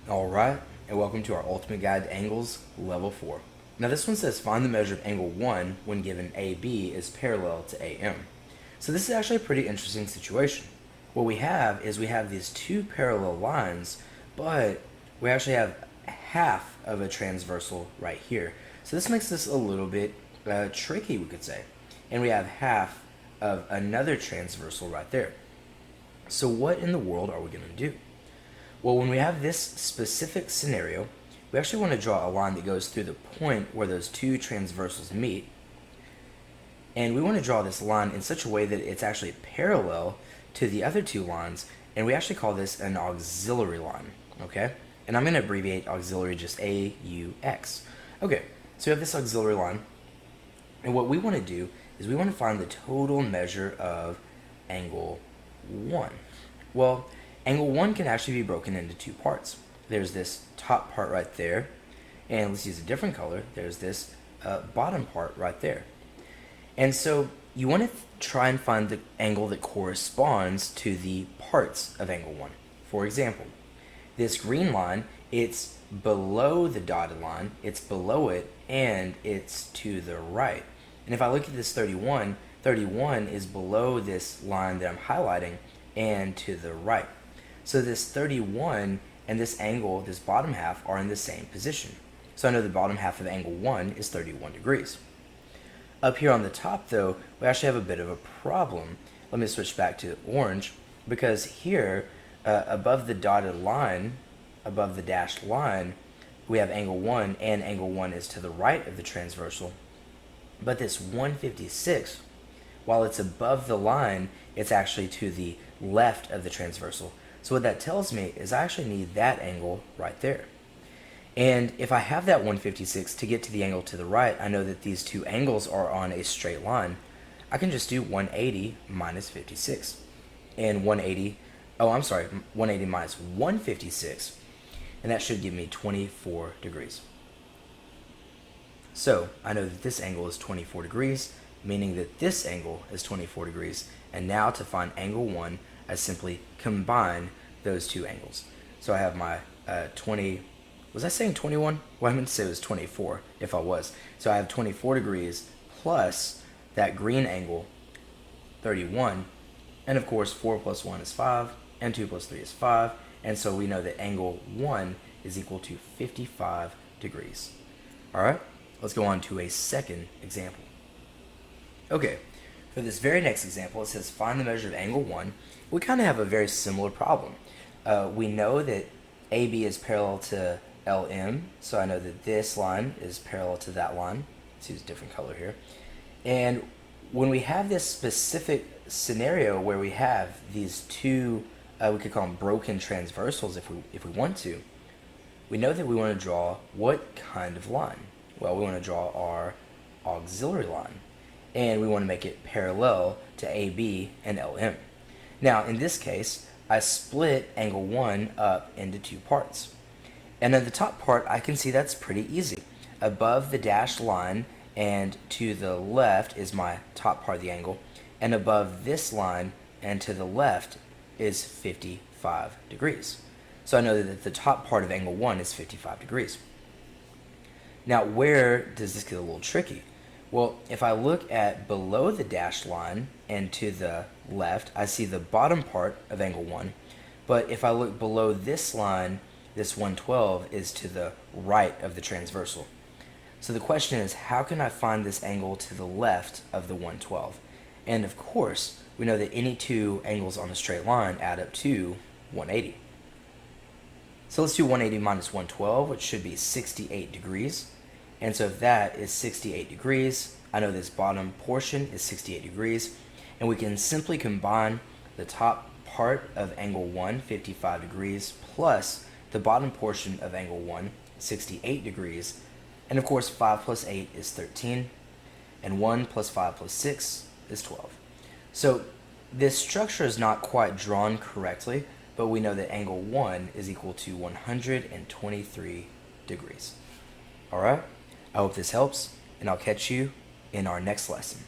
Alright, and welcome to our Ultimate Guide to Angles, Level 4. Now this one says find the measure of angle 1 when given AB is parallel to AM. So this is actually a pretty interesting situation. What we have is we have these two parallel lines, but we actually have half of a transversal right here. So this makes this a little bit tricky, we could say. And we have half of another transversal right there. So what in the world are we going to do? Well, when we have this specific scenario, we actually want to draw a line that goes through the point where those two transversals meet. And we want to draw this line in such a way that it's actually parallel to the other two lines, and we actually call this an auxiliary line, okay? And I'm going to abbreviate auxiliary just AUX. Okay, so we have this auxiliary line, and what we want to do is we want to find the total measure of angle 1. Well, angle 1 can actually be broken into two parts. There's this top part right there, and let's use a different color. There's this bottom part right there. And so you want to try and find the angle that corresponds to the parts of angle 1. For example, this green line, it's below the dotted line, it's below it, and it's to the right. And if I look at this 31, 31 is below this line that I'm highlighting and to the right. So this 31 and this angle, this bottom half, are in the same position. So I know the bottom half of angle 1 is 31 degrees. Up here on the top, though, we actually have a bit of a problem. Let me switch back to orange, because here, above the dotted line, above the dashed line, we have angle 1, and angle 1 is to the right of the transversal. But this 156, while it's above the line, it's actually to the left of the transversal. So what that tells me is I actually need that angle right there. And if I have that 156 to get to the angle to the right, I know that these two angles are on a straight line. I can just do 180 minus 56. And 180 minus 156, and that should give me 24 degrees. So I know that this angle is 24 degrees, meaning that this angle is 24 degrees. And now to find angle 1, I simply combine those two angles. So I have my 20, was I saying 21? Well, I meant to say it was 24 if I was. So I have 24 degrees plus that green angle, 31. And of course, 4 plus 1 is 5, and 2 plus 3 is 5. And so we know that angle 1 is equal to 55 degrees. All right, let's go on to a second example. Okay, for this very next example, it says find the measure of angle 1. We kind of have a very similar problem. We know that AB is parallel to LM, so I know that this line is parallel to that line. Let's use a different color here. And when we have this specific scenario where we have these two, we could call them broken transversals if we want to, we know that we want to draw what kind of line? Well, we want to draw our auxiliary line, and we want to make it parallel to AB and LM. Now, in this case, I split angle 1 up into two parts. And at the top part, I can see that's pretty easy. Above the dashed line and to the left is my top part of the angle, and above this line and to the left is 55 degrees. So I know that the top part of angle 1 is 55 degrees. Now, where does this get a little tricky? Well, if I look at below the dashed line and to the left, I see the bottom part of angle 1. But if I look below this line, this 112 is to the right of the transversal. So the question is, how can I find this angle to the left of the 112? And of course, we know that any two angles on a straight line add up to 180. So let's do 180 minus 112, which should be 68 degrees. And so if that is 68 degrees, I know this bottom portion is 68 degrees, and we can simply combine the top part of angle 1, 55 degrees, plus the bottom portion of angle 1, 68 degrees, and of course 5 plus 8 is 13, and 1 plus 5 plus 6 is 12. So this structure is not quite drawn correctly, but we know that angle 1 is equal to 123 degrees. Alright, I hope this helps, and I'll catch you in our next lesson.